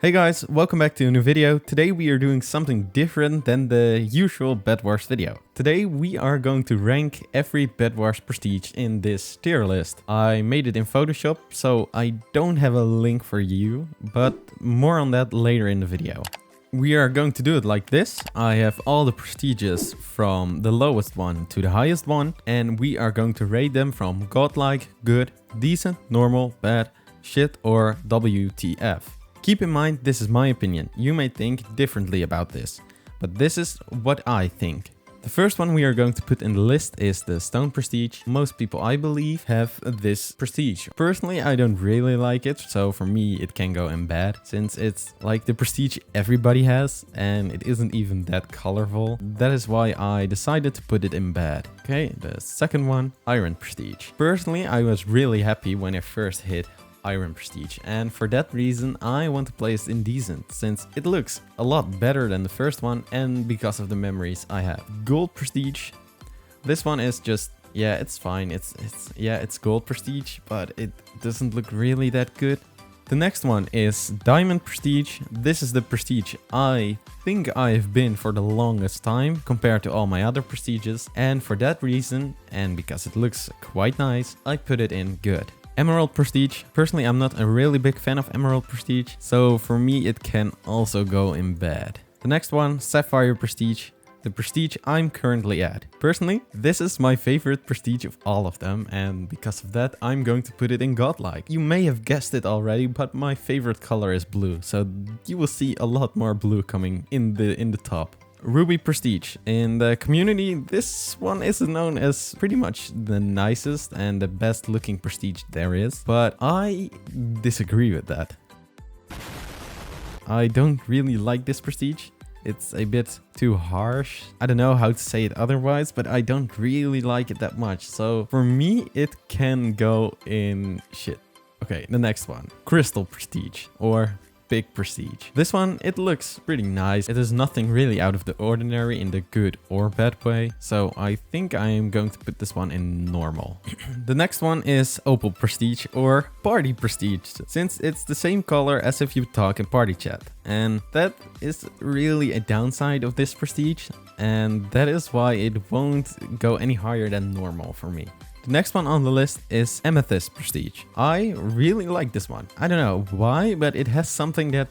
Hey guys, welcome back to a new video. Today we are doing something different than the usual Bedwars video. Today we are going to rank every Bedwars Prestige in this tier list. I made it in Photoshop, so I don't have a link for you, but more on that later in the video. We are going to do it like this. I have all the prestiges from the lowest one to the highest one, and we are going to rate them from godlike, good, decent, normal, bad, shit, or WTF. Keep in mind, this is my opinion. You may think differently about this, but this is what I think. The first one we are going to put in the list is the Stone Prestige. Most people, I believe, have this prestige. Personally, I don't really like it, so for me it can go in bad, since it's like the prestige everybody has and it isn't even that colorful. That is why I decided to put it in bad. Okay, the second one, Iron Prestige. Personally, I was really happy when I first hit Iron Prestige, and for that reason I want to place it in decent, since it looks a lot better than the first one and because of the memories I have. Gold Prestige. This one is just, yeah, it's fine. It's Gold Prestige, but it doesn't look really that good. The next one is Diamond Prestige. This is the prestige I think I have been for the longest time compared to all my other prestiges, and for that reason, and because it looks quite nice, I put it in good. Emerald Prestige. Personally, I'm not a really big fan of Emerald Prestige, so for me it can also go in bad. The next one, Sapphire Prestige. The prestige I'm currently at. Personally, this is my favorite prestige of all of them, and because of that, I'm going to put it in godlike. You may have guessed it already, but my favorite color is blue, so you will see a lot more blue coming in the top. Ruby Prestige. In the community, this one is known as pretty much the nicest and the best looking prestige there is, but I disagree with that. I don't really like this prestige. It's a bit too harsh. I don't know how to say it otherwise, but I don't really like it that much. So for me, it can go in shit. Okay, the next one. Crystal Prestige, or Big Prestige. This one, it looks pretty nice. It is nothing really out of the ordinary in the good or bad way, so I think I am going to put this one in normal. The next one is Opel Prestige, or Party Prestige, since it's the same color as if you talk in party chat. And that is really a downside of this prestige, and that is why it won't go any higher than normal for me. The next one on the list is Amethyst Prestige. I really like this one. I don't know why, but it has something that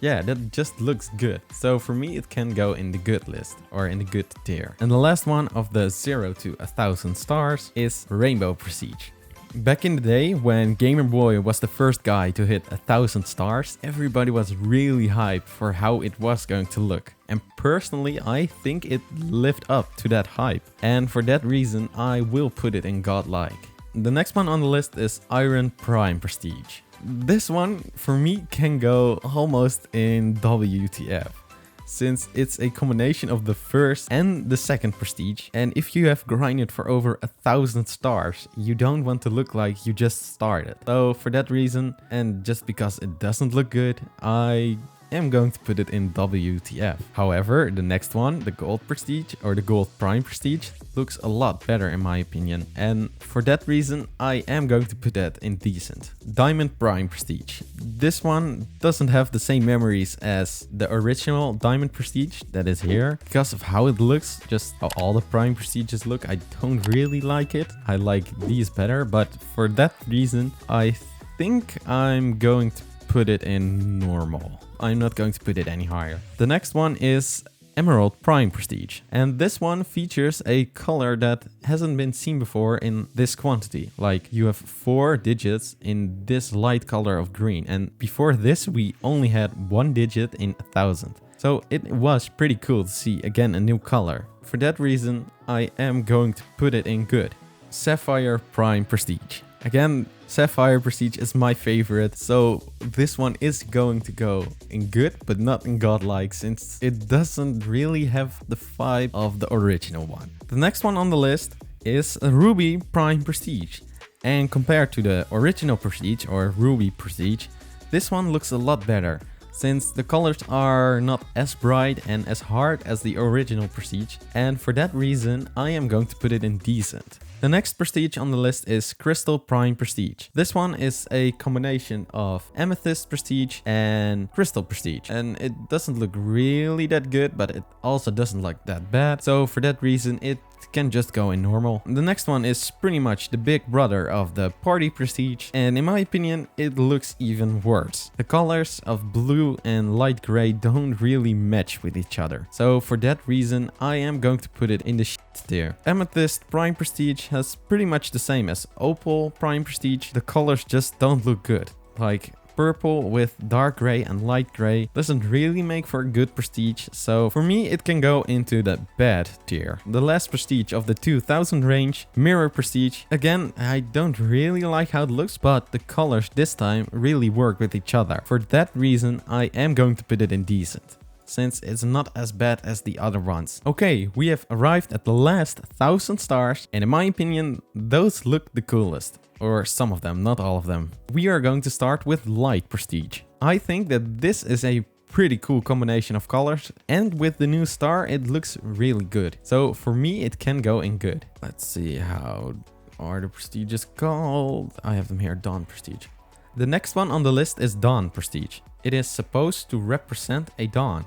just looks good. So for me, it can go in the good list or in the good tier. And the last one of the 0 to 1000 stars is Rainbow Prestige. Back in the day, when Gamer Boy was the first guy to hit 1000 stars, everybody was really hyped for how it was going to look. And personally, I think it lived up to that hype. And for that reason, I will put it in godlike. The next one on the list is Iron Prime Prestige. This one, for me, can go almost in WTF, since it's a combination of the first and the second prestige, and if you have grinded for over 1000 stars, you don't want to look like you just started. So for that reason, and just because it doesn't look good, I am going to put it in WTF. However, the next one, the Gold Prestige or the Gold Prime Prestige, looks a lot better in my opinion, and for that reason I am going to put that in decent. Diamond Prime Prestige. This one doesn't have the same memories as the original Diamond Prestige that is here. Because of how it looks, just how all the Prime Prestiges look, I don't really like it. I like these better, but for that reason I think I'm going to put it in normal. I'm not going to put it any higher. The next one is Emerald Prime Prestige, and this one features a color that hasn't been seen before in this quantity. Like, you have 4 digits in this light color of green, and before this we only had 1 digit in 1000. So it was pretty cool to see again a new color. For that reason, I am going to put it in good. Sapphire Prime Prestige. Again, Sapphire Prestige is my favorite, so this one is going to go in good, but not in godlike, since it doesn't really have the vibe of the original one. The next one on the list is a Ruby Prime Prestige, and compared to the original Prestige or Ruby Prestige, this one looks a lot better, since the colors are not as bright and as hard as the original Prestige, and for that reason I am going to put it in decent. The next prestige on the list is Crystal Prime Prestige. This one is a combination of Amethyst Prestige and Crystal Prestige. And it doesn't look really that good, but it also doesn't look that bad. So for that reason, it can just go in normal. The next one is pretty much the big brother of the Party Prestige, and in my opinion it looks even worse. The colors of blue and light gray don't really match with each other, so for that reason I am going to put it in the shit tier. Amethyst Prime Prestige has pretty much the same as Opel Prime Prestige. The colors just don't look good. Like, purple with dark gray and light gray doesn't really make for a good prestige, so for me it can go into the bad tier. The last prestige of the 2000 range, Mirror Prestige. Again, I don't really like how it looks, but the colors this time really work with each other. For that reason, I am going to put it in decent, since it's not as bad as the other ones. Okay, we have arrived at the last 1000 stars, and in my opinion, those look the coolest. Or some of them, not all of them. We are going to start with Light Prestige. I think that this is a pretty cool combination of colors, and with the new star, it looks really good. So for me, it can go in good. Let's see, how are the prestiges called? I have them here, Dawn Prestige. The next one on the list is Dawn Prestige. It is supposed to represent a dawn,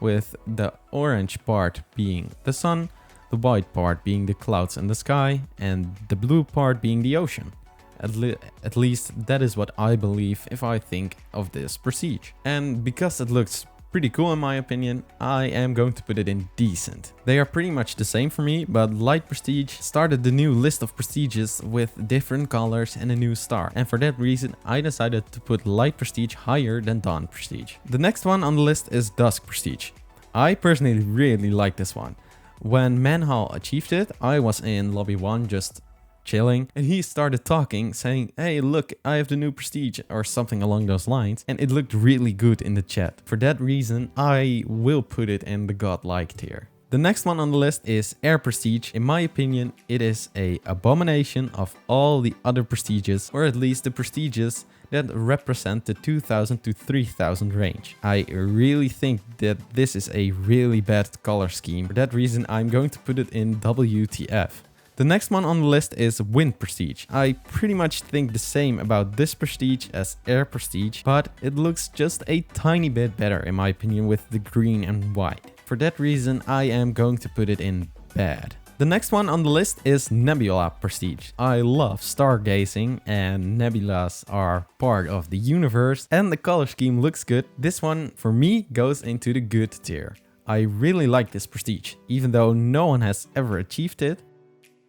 with the orange part being the sun, the white part being the clouds and the sky, and the blue part being the ocean. At least that is what I believe if I think of this prestige. And because it looks pretty cool in my opinion, I am going to put it in decent. They are pretty much the same for me, but Light Prestige started the new list of prestiges with different colors and a new star. And for that reason, I decided to put Light Prestige higher than Dawn Prestige. The next one on the list is Dusk Prestige. I personally really like this one. When Manhal achieved it, I was in lobby 1 just chilling, and he started talking, saying, "Hey, look, I have the new prestige," or something along those lines, and it looked really good in the chat. For that reason, I will put it in the godlike tier. The next one on the list is Air Prestige. In my opinion, it is an abomination of all the other prestiges, or at least the prestiges that represent the 2000 to 3000 range. I really think that this is a really bad color scheme. For that reason, I'm going to put it in WTF. The next one on the list is Wind Prestige. I pretty much think the same about this prestige as Air Prestige, but it looks just a tiny bit better in my opinion with the green and white. For that reason, I am going to put it in bad. The next one on the list is Nebula Prestige. I love stargazing, and nebulas are part of the universe, and the color scheme looks good. This one for me goes into the good tier. I really like this prestige, even though no one has ever achieved it.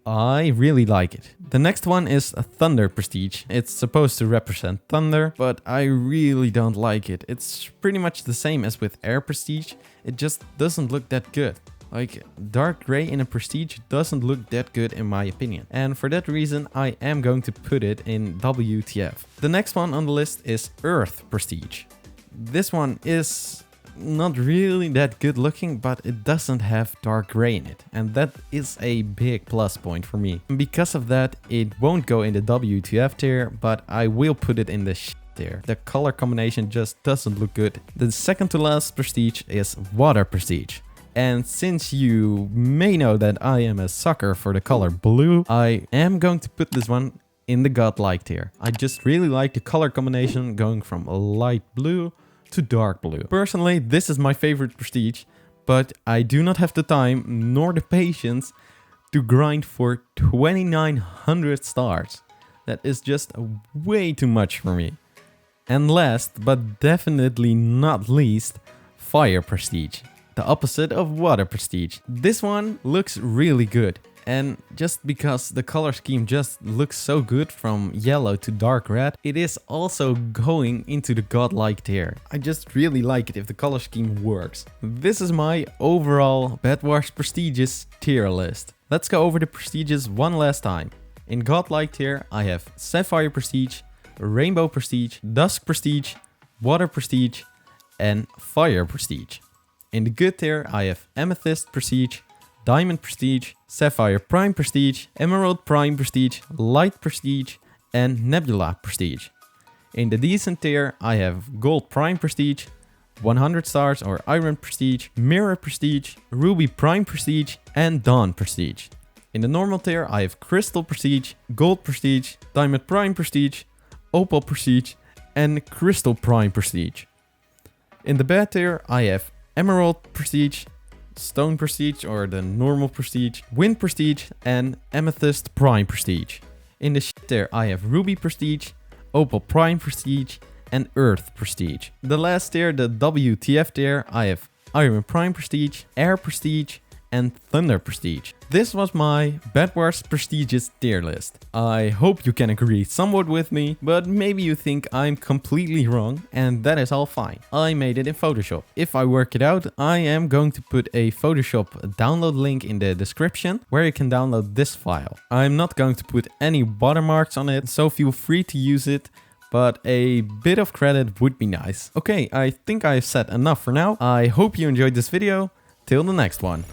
I really like it. The next one is a Thunder Prestige. It's supposed to represent thunder, but I really don't like it. It's pretty much the same as with Air Prestige. It just doesn't look that good. Like, dark gray in a prestige doesn't look that good in my opinion. And for that reason, I am going to put it in WTF. The next one on the list is Earth Prestige. This one is not really that good looking, but it doesn't have dark gray in it, and that is a big plus point for me. And because of that, it won't go in the WTF tier, but I will put it in the shit tier. The color combination just doesn't look good. The second to last prestige is Water Prestige. And since you may know that I am a sucker for the color blue, I am going to put this one in the godlike tier. I just really like the color combination going from a light blue to dark blue. Personally, this is my favorite prestige, but I do not have the time nor the patience to grind for 2900 stars. That is just way too much for me. And last, but definitely not least, Fire Prestige. The opposite of Water Prestige. This one looks really good. And just because the color scheme just looks so good from yellow to dark red, it is also going into the godlike tier. I just really like it if the color scheme works. This is my overall Bedwars Prestiges tier list. Let's go over the prestiges one last time. In godlike tier, I have Sapphire Prestige, Rainbow Prestige, Dusk Prestige, Water Prestige, and Fire Prestige. In the good tier, I have Amethyst Prestige, Diamond Prestige, Sapphire Prime Prestige, Emerald Prime Prestige, Light Prestige, and Nebula Prestige. In the decent tier, I have Gold Prime Prestige, 100 stars or Iron Prestige, Mirror Prestige, Ruby Prime Prestige, and Dawn Prestige. In In the normal tier, I have Crystal Prestige, Gold Prestige, Diamond Prime Prestige, Opel Prestige, and Crystal Prime Prestige. In the bad tier, I have Emerald Prestige, Stone Prestige or the normal Prestige, Wind Prestige, and Amethyst Prime Prestige. In the shit tier, I have Ruby Prestige, Opel Prime Prestige, and Earth Prestige. The last tier, the WTF tier, I have Iron Prime Prestige, Air Prestige, and Thunder Prestige. This was my Bedwars Prestiges tier list. I hope you can agree somewhat with me, but maybe you think I'm completely wrong, and that is all fine. I made it in Photoshop. If I work it out, I am going to put a Photoshop download link in the description where you can download this file. I'm not going to put any watermarks on it, so feel free to use it, but a bit of credit would be nice. Okay, I think I've said enough for now. I hope you enjoyed this video. Till the next one.